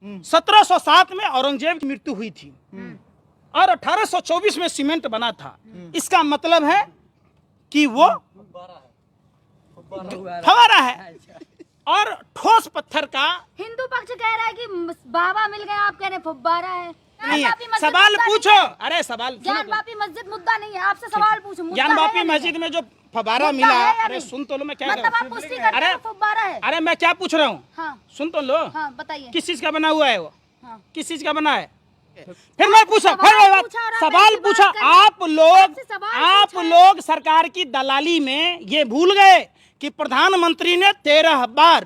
1707 में औरंगजेब की मृत्यु हुई थी और 1824 में सीमेंट बना था। इसका मतलब है कि वो फव्वारा है और ठोस पत्थर का। हिंदू पक्ष कह रहा है कि बाबा मिल गए, आप कह रहे फव्वारा है। नहीं है, सवाल पूछो। अरे सवाल ज्ञान वापी मस्जिद मुद्दा नहीं है, आपसे सवाल पूछो। ज्ञान वापी मस्जिद में जो फव्वारा मिला, अरे सुन तो लो मैं क्या मतलब आप पुष्टि करते हैं फव्वारा है। अरे मैं क्या पूछ रहा हूँ, हाँ। सुन तो लो। हाँ, बताइए किस चीज का बना हुआ है वो? हाँ। किस चीज का बना है? फिर मैं पूछा, सवाल पूछा। आप लोग सरकार की दलाली में ये भूल गए कि प्रधानमंत्री ने 13 बार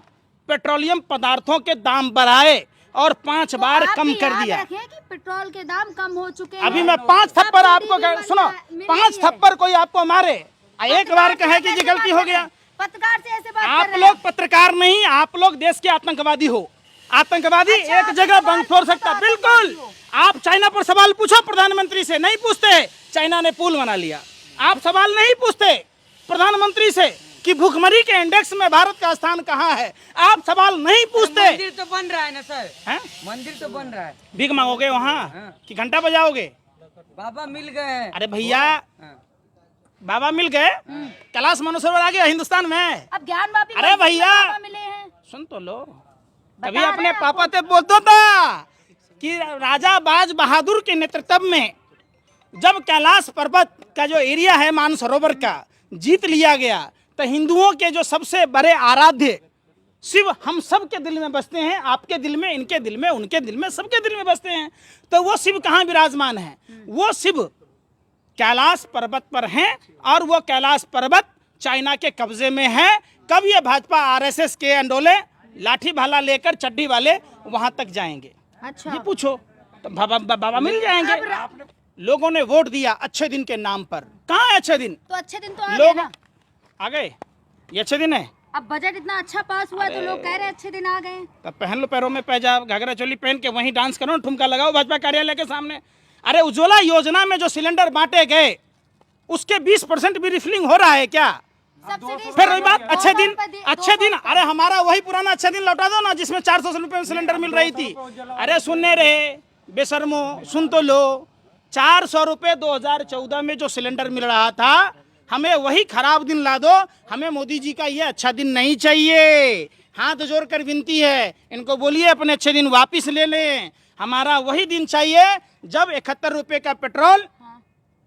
पेट्रोलियम पदार्थों के दाम बढ़ाए और 5 बार कम कर दिया। कि पेट्रोल के दाम कम हो चुके हैं। अभी मैं 5 थप्पड़ आपको सुनो, 5 थप्पड़ कोई आपको मारे, एक बार कहे कि ये गलती हो गया। पत्रकार से ऐसे बात आप लोग पत्रकार नहीं, आप लोग देश के आतंकवादी हो। आतंकवादी एक जगह बंद फोड़ सकता, बिल्कुल। आप चाइना पर सवाल पूछो, प्रधानमंत्री से नहीं पूछते। चाइना ने पुल बना लिया, आप सवाल नहीं पूछते प्रधानमंत्री से कि भूखमरी के इंडेक्स में भारत का स्थान कहाँ है। आप सवाल नहीं पूछते। मंदिर तो बन रहा है ना सर, है? मंदिर तो बन रहा है। भीख मांगोगे वहाँ कि घंटा बजाओगे? बाबा मिल गए। अरे भैया, बाबा मिल गए, कैलाश मानसरोवर आ गया हिंदुस्तान में। अब ज्ञान वापी अरे भैया मिले हैं, सुन तो लो। कभी अपने पापा से बोलता था कि राजा बाज बहादुर के नेतृत्व में जब कैलाश पर्वत का जो एरिया है मानसरोवर का जीत लिया गया, तो हिंदुओं के जो सबसे बड़े आराध्य शिव हम सब के दिल में बसते हैं। आपके दिल में, इनके दिल में, उनके दिल में, सबके दिल में बसते हैं। तो वो शिव कहाँ विराजमान है? वो शिव कैलाश पर्वत पर हैं और वो कैलाश पर्वत चाइना के कब्जे में है। कब ये भाजपा आरएसएस के अंडोले लाठी भाला लेकर चड्डी वाले वहां तक जाएंगे? अच्छा, ये पूछो तो बाबा मिल जाएंगे। लोगों ने वोट दिया अच्छे दिन के नाम पर। कहाँ है अच्छे दिन? तो अच्छे दिन तो आ गए लोग ना। आ गए, ये अच्छे दिन है। अब बजट इतना अच्छा पास हुआ तो लोग कह रहे हैं अच्छे दिन आ गए। तब पहन लो पैरों में पैजाब, घाघरा चोली पहन के वहीं डांस करो, ठुमका लगाओ भाजपा कार्यालय के सामने। अरे उज्ज्वला योजना में जो सिलेंडर बांटे गए उसके 20% भी रिफिलिंग हो रहा है क्या? फिर वही बात, अच्छे दिन। अरे हमारा वही पुराना अच्छा दिन लौटा दो ना, जिसमें 400 रुपए में सिलेंडर मिल रही थी। अरे सुनने रहे बेशर्मो, सुन तो लो। 400 रुपए 2014 में जो सिलेंडर मिल रहा था, हमें वही खराब दिन ला दो। हमें मोदी जी का ये अच्छा दिन नहीं चाहिए। हाथ जोड़कर विनती है, इनको बोलिए अपने अच्छे दिन वापिस ले लें। हमारा वही दिन चाहिए जब 71 रुपए का पेट्रोल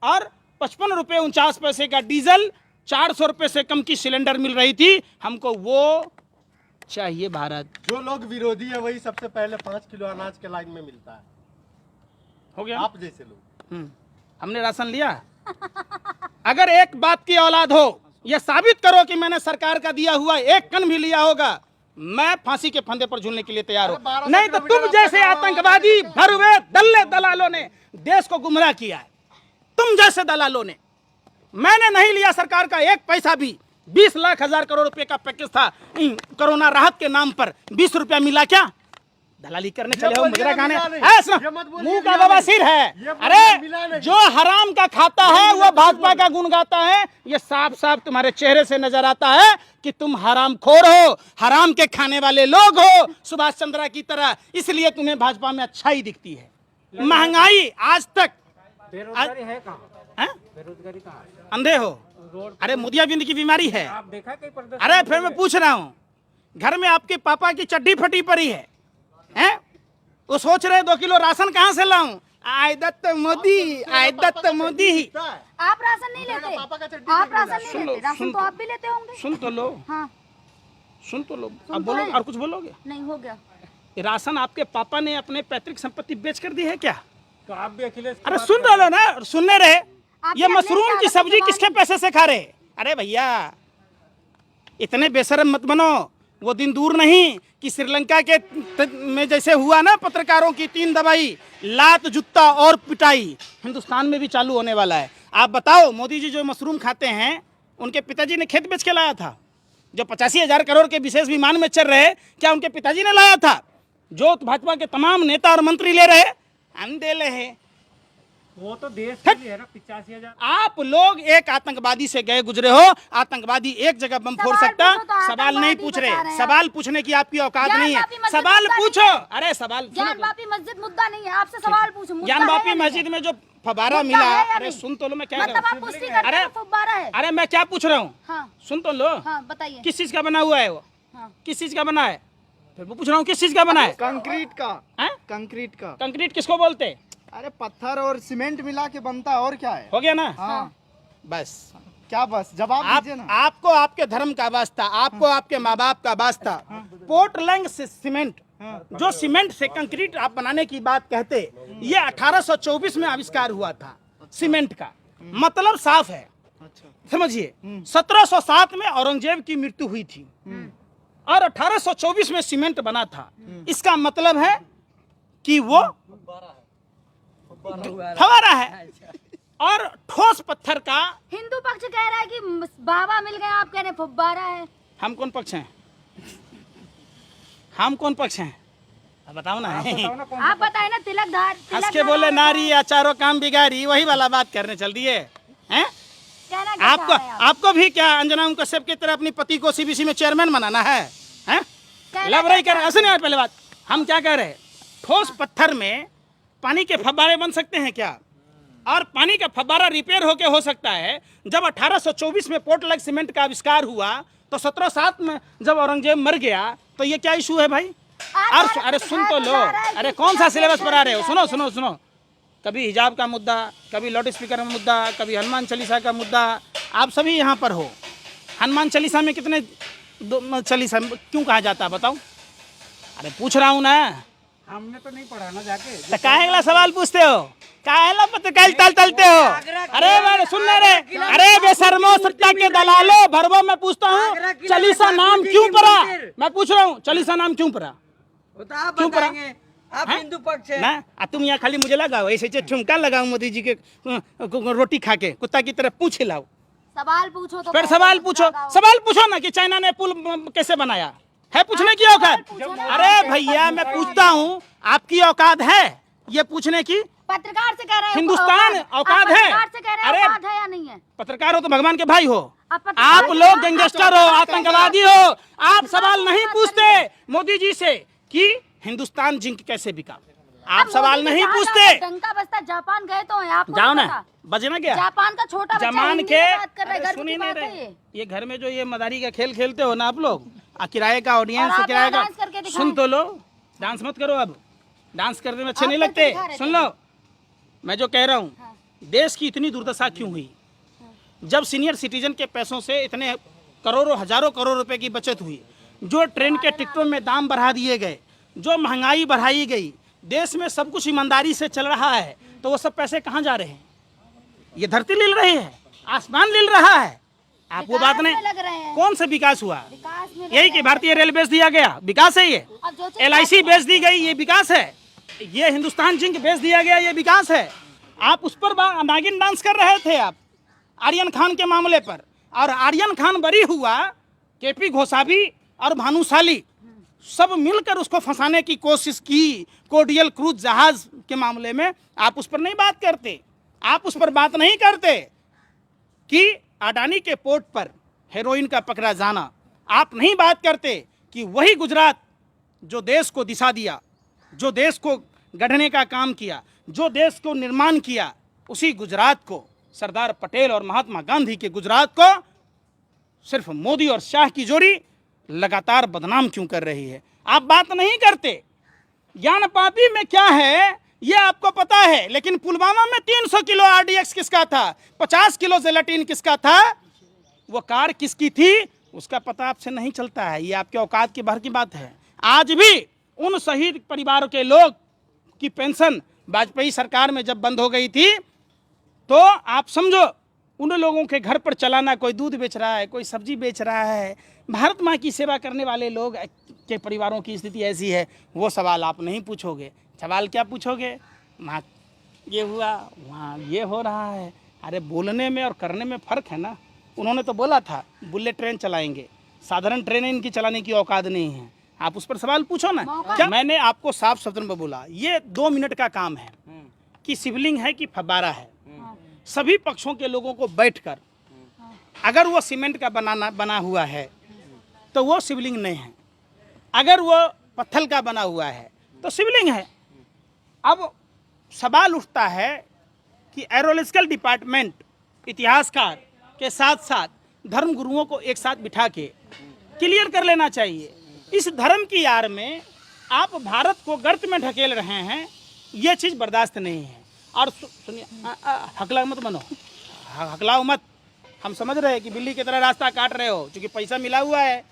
और 55 रुपए 49 पैसे का डीजल, 400 रुपए से कम की सिलेंडर मिल रही थी। हमको वो चाहिए भारत। जो लोग विरोधी है वही सबसे पहले 5 किलो अनाज के लाइन में मिलता है। हो गया आप जैसे लोग। हमने राशन लिया। अगर एक बात की औलाद हो, यह साबित करो कि मैंने सरकार का दिया हुआ एक कन भी लिया होगा, मैं फांसी के फंदे पर झूलने के लिए तैयार हूं। नहीं तो तुम जैसे आतंकवादी भरवे दल्ले दलालों ने देश को गुमराह किया है। तुम जैसे दलालों ने। मैंने नहीं लिया सरकार का एक पैसा भी। 20 लाख 1000 करोड़ रुपए का पैकेज था कोरोना राहत के नाम पर। 20 रुपया मिला क्या? दलाली करने चले हो, मुजरा खाने। मुंह का बवासीर है। अरे जो हराम का खाता है वो भाजपा का गुण गाता है। ये साफ साफ तुम्हारे चेहरे से नजर आता है कि तुम हराम खोर हो, हराम के खाने वाले लोग हो, सुभाष चंद्रा की तरह। इसलिए तुम्हें भाजपा में अच्छाई दिखती है। महंगाई आज तक बेरोजगारी है कहाँ? बेरोजगारी कहाँ? अंधे हो? अरे मोतियाबिंद की बीमारी है। आप देखा कहीं प्रदर्शन? अरे फिर मैं पूछ रहा हूँ, घर में आपके पापा की चड्डी फटी पड़ी है, हैं? वो सोच रहे 2 किलो राशन कहाँ से लाऊं? आय दत्त मोदी, आय दत्त मोदी। आप राशन नहीं लेते? आप राशन नहीं लेते? राशन तो आप भी लेते होंगे। सुन तो लो। हाँ, सुन तो लो। अब बोलो, और कुछ बोलोगे? नहीं, हो गया। राशन आपके पापा ने अपने पैतृक संपत्ति बेच कर दी है क्या? तो आप भी अखिलेश। अरे सुन रहे ना, सुनने रहे। ये मशरूम की सब्जी किसके पैसे से खा रहे? अरे भैया इतने बेशरम मत बनो। वो दिन दूर नहीं कि श्रीलंका के में जैसे हुआ ना, पत्रकारों की 3 दवाई, लात जूता और पिटाई, हिंदुस्तान में भी चालू होने वाला है। आप बताओ, मोदी जी जो मशरूम खाते हैं, उनके पिताजी ने खेत बेच के लाया था। जो 85,000 करोड़ के विशेष विमान में चल रहे, क्या उनके पिताजी ने लाया था? जो भाजपा के तमाम नेता और मंत्री ले रहे, हम दे ले हैं। वो तो देश के लिए है ना, 85,000। आप लोग एक आतंकवादी से गए गुजरे हो, आतंकवादी एक जगह बम फोड़ सवाल सकता, पूछो तो सवाल नहीं आतंकवादी पूछ बता रहे रहे, हैं सवाल पूछने की आपकी औकात ज्ञान नहीं है, वापी मस्जिद सवाल मुद्दा पूछो। नहीं है। अरे सवाल ज्ञान वापी मस्जिद मुद्दा नहीं है, आपसे सवाल पूछूं, मुद्दा ज्ञान है वापी या नहीं मस्जिद है? में जो फवारा मुद्दा मिला, है या अरे नहीं? सुन तो लो मैं क्या मतलब कह आप पुष्टि करते अरे- हो फुब्बारा है। अरे मैं क्या पूछ रहा हूँ, हाँ सुन तो लो। हाँ बताइए। किस चीज का बना हुआ है वो, हाँ किस चीज का बना है, फिर वो पूछ रहा हूँ किस चीज का बना है। कंक्रीट का, हैं? कंक्रीट का। कंक्रीट किसको बोलते, अरे पत्थर और सीमेंट मिला के बनता है, और क्या है। हो गया ना। हाँ बस क्या, बस जवाब आप दीजिए ना। आपको आपके धर्म का वास्ता, आपको आपके माँ बाप का वास्ता, पोर्टलैंड से सीमेंट, जो सीमेंट से कंक्रीट आप बनाने की बात कहते, ये 1824 में आविष्कार हुआ था सीमेंट का, मतलब साफ है, समझिए। 1707 में औरंगजेब की मृत्यु हुई थी और 1824 में सीमेंट बना था। इसका मतलब है कि वो फवारा है। और ठोस पत्थर का, हिंदू पक्ष कह रहा है कि बाबा मिल गए, आप कह रहे हैं फुब्बारा है। हम कौन पक्ष हैं, हम कौन पक्ष हैं, अब बताओ ना। आप बताए ना, तिलकधार हंस के बोले नारी या चारों काम बिगाड़ी, वही वाला बात करने चल दिए हैं। कहना क्या आपको चाह रहे हैं आप? आपको भी क्या अंजना उम कश्यप की तरह अपनी पति को सीबीसी में चेयरमैन बनाना है, हैं? कहना लव रही क्या कर, ऐसे नहीं। पहले बात हम क्या कह रहे हैं, ठोस पत्थर में पानी के फव्वारे बन सकते हैं क्या, और पानी का फव्वारा रिपेयर होके हो सकता है। जब 1824 में पोर्टलैंड सीमेंट का आविष्कार हुआ, तो 1707 में जब औरंगजेब मर गया, तो ये क्या इशू है भाई। और अरे सुन तो लो, अरे कौन सा सिलेबस पर आ रहे हो, सुनो सुनो सुनो। कभी हिजाब का मुद्दा, कभी लाउड स्पीकर का मुद्दा, कभी हनुमान चालीसा का मुद्दा, आप सभी यहाँ पर हो। हनुमान चालीसा में कितने चालीसा क्यों कहा जाता है बताओ, अरे पूछ रहा हूँ ना। हमने तो नहीं पढ़ा ना जाके। तो काहे अगला सवाल पूछते हो, काहे ला पत्रकार तलते हो। अरे मैं सुन रे, अरे बेशर्मो सत्ता के दलालो, भरवो मैं पूछता हूँ चालीसा नाम क्यों पड़ा, मैं पूछ रहा हूँ चालीसा नाम क्यों पड़ा, वो तो आप क्यों पढ़ा? बताएंगे, आप हैं? हिंदू पक्ष है ना। तुम यहाँ खाली मुझे लगाओ, ऐसे ठुमका लगाओ मोदी जी के रोटी खा के कुत्ता की तरह पूछ हिलाओ। सवाल पूछो तो फिर कहना सवाल मत पूछो, लगाओ। सवाल पूछो ना कि चाइना ने पुल कैसे बनाया, है पूछने की औकात। पूछो ना। अरे भैया मैं पूछता हूँ, आपकी औकात है ये पूछने की। पत्रकार से कह रहे हैं हिंदुस्तान औकात है। पत्रकार से कह रहे हैं अरे औकात है या नहीं है? पत्रकार हो तो भगवान के भाई हो, आप पत्रकार आप हैं, लोग आप गैंगस्टर हो, आतंकवादी हो, आप सवाल नहीं पूछते मोदी जी से कि हिंदुस्तान जिंक कैसे बिका, आप अब सवाल मोदी जी नहीं जहाँ पूछते। डंका बस्ता जापान गए तो हैं, आपको जाओ नहीं ना, पता? बजे ना क्या जापान का छोटा बच्चा जमान हिंदी के, में बात कर रहा है, अरे गर्व सुन की ही नहीं बात है रहे। ये। ये घर में जो ये मदारी का खेल खेलते हो ना आप लोग, किराए का ऑडियंस और से आप किराए यहाँ का, डांस करके दिखाएं। सुन तो लो, डांस मत करो, अब डांस करने में अच्छे आप नहीं करके लगते। दिखा रहे सुन थे। लो, मैं जो कह रहा हूँ, हाँ। देश की इतनी दुर्दशा क्यों हुई, जब सीनियर सिटीजन के पैसों से इतने करोड़ों हजारों करोड़ रुपए की बचत हुई, जो ट्रेन के टिकटों में दाम बढ़ा दिए गए, जो महंगाई बढ़ाई गई, देश में सब कुछ ईमानदारी से चल रहा है, तो वो सब पैसे कहाँ जा रहे हैं, ये धरती लील रही है, आसमान लील रहा है। आप वो बात विकास नहीं, में लग रहे हैं। कौन सा विकास हुआ, विकास में लग यही रहे कि हैं। भारतीय रेल बेच दिया गया, विकास है ये। अब जो चीज़ LIC आप- बेच दी गई, ये विकास है। ये हिंदुस्तान जिंक बेच दिया गया, ये विकास है। आप उस पर नागिन डांस कर रहे थे आप आर्यन खान के मामले पर, और आर्यन खान बरी हुआ, KP घोषाभी और भानुशाली सब मिलकर उसको फंसाने की कोशिश की, कोडियल क्रूज जहाज के मामले में। आप उस पर नहीं बात करते, आप उस पर बात नहीं करते कि अडानी के पोर्ट पर हेरोइन का पकड़ा जाना। आप नहीं बात करते कि वही गुजरात जो देश को दिशा दिया, जो देश को गढ़ने का काम किया, जो देश को निर्माण किया, उसी गुजरात को, सरदार पटेल और महात्मा गांधी के गुजरात को सिर्फ मोदी और शाह की जोड़ी लगातार बदनाम क्यों कर रही है। आप बात नहीं करते। ज्ञान पापी में क्या है ये आपको पता है, लेकिन पुलवामा में 300 किलो RDX किसका था, 50 किलो जेलाटिन किसका था, वो कार किसकी थी, उसका पता आपसे नहीं चलता है। ये आपके औकात के बाहर की बात है। आज भी उन शहीद परिवारों के लोग की पेंशन वाजपेयी सरकार में जब बंद हो गई थी, तो आप समझो उन लोगों के घर पर चलाना, कोई दूध बेच रहा है, कोई सब्जी बेच रहा है, भारत माँ की सेवा करने वाले लोग के परिवारों की स्थिति ऐसी है, वो सवाल आप नहीं पूछोगे। सवाल क्या पूछोगे, वहाँ ये हुआ, वहाँ ये हो रहा है। अरे बोलने में और करने में फ़र्क है ना। उन्होंने तो बोला था बुलेट ट्रेन चलाएंगे, साधारण ट्रेन इनकी चलाने की औकात नहीं है। आप उस पर सवाल पूछो ना। क्या मैंने आपको साफ शब्दों में बोला, ये 2 मिनट का काम है। कि शिवलिंग है कि फब्बारा है। सभी पक्षों के लोगों को बैठकर, अगर वो सीमेंट का बना हुआ है तो वो शिवलिंग नहीं है, अगर वो पत्थर का बना हुआ है तो शिवलिंग है। अब सवाल उठता है कि एरोलॉजिकल डिपार्टमेंट इतिहासकार के साथ साथ धर्म गुरुओं को एक साथ बिठा के क्लियर कर लेना चाहिए। इस धर्म की आड़ में आप भारत को गर्त में ढकेल रहे हैं, ये चीज़ बर्दाश्त नहीं है। और सुनिए, हकला मत बनो, हकलाओ मत। हम समझ रहे हैं कि बिल्ली की तरह रास्ता काट रहे हो, क्योंकि पैसा मिला हुआ है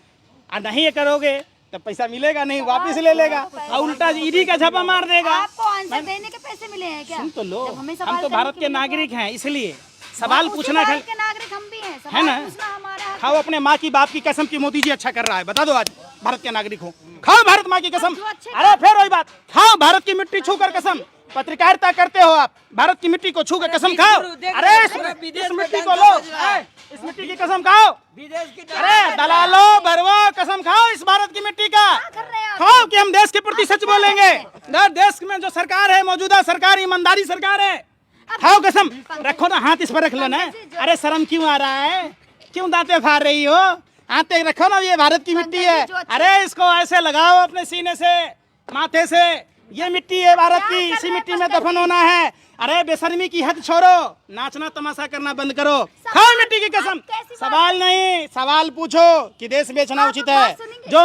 और नहीं ये करोगे तो पैसा मिलेगा नहीं, वापस ले लेगा और उल्टा ईडी का झपा मार देगा। आपको आंसर देने के पैसे मिले हैं क्या? सुन तो लो, जब हमें हम सवाल तो करने भारत के के लिए नागरिक हैं, इसलिए सवाल उसी पूछना भारत के नागरिक हम भी हैं, है सवाल ना। पूछना हमारा हक खाओ अपने माँ की बाप की कसम की मोदी जी अच्छा कर रहा है, बता दो आज भारत के नागरिक हो, खाओ भारत माँ की कसम। जो अच्छे अरे फिर वही बात, खाओ भारत की मिट्टी छू कर कसम। पत्रकारिता करते हो आप, भारत की मिट्टी को छू कर कसम खाओ। अरे इस मिट्टी को लो, इस मिट्टी की कसम खाओ। अरे दलालो बरवो, कसम खाओ इस भारत की मिट्टी का, कर रहे हैं आप। खाओ कि हम देश के प्रति सच बोलेंगे। देश में जो सरकार है, मौजूदा सरकार ईमानदारी सरकार है, खाओ कसम। रखो ना हाथ, इस पर रख लो ना। अरे शर्म क्यों आ रहा है, क्यों दांते फाड़ रही हो? हाथ रखो ना, ये भारत की मिट्टी है। अरे इसको ऐसे लगाओ अपने सीने से, माथे से, ये मिट्टी है भारत की, इसी मिट्टी में दफन होना है। अरे बेशर्मी की हद छोड़ो, नाचना तमाशा करना बंद करो, खाओ मिट्टी की कसम। सवाल नहीं, सवाल पूछो कि देश बेचना उचित है। जो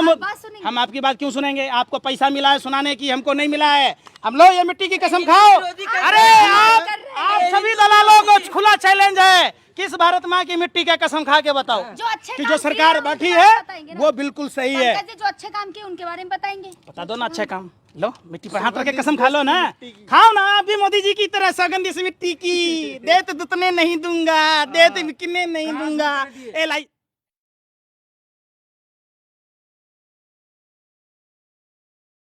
हम आपकी बात क्यों सुनेंगे? आपको पैसा मिला है सुनाने की, हमको नहीं मिला है। हम लोग ये मिट्टी की कसम खाओ। अरे आप सभी दलालों को खुला चैलेंज है, किस भारत माँ की मिट्टी का कसम खा के बताओ कि जो सरकार बैठी है वो बिल्कुल सही है। जो अच्छे काम किए उनके बारे में बताएंगे। बता दो ना अच्छे काम। लो मिट्टी पर हाथ रख के कसम खा लो ना, खाओ ना आप भी मोदी जी की तरह सौगंध इस मिट्टी की। देत दुतने नहीं दूंगा, देत बिकने नहीं दूंगा। ए लाई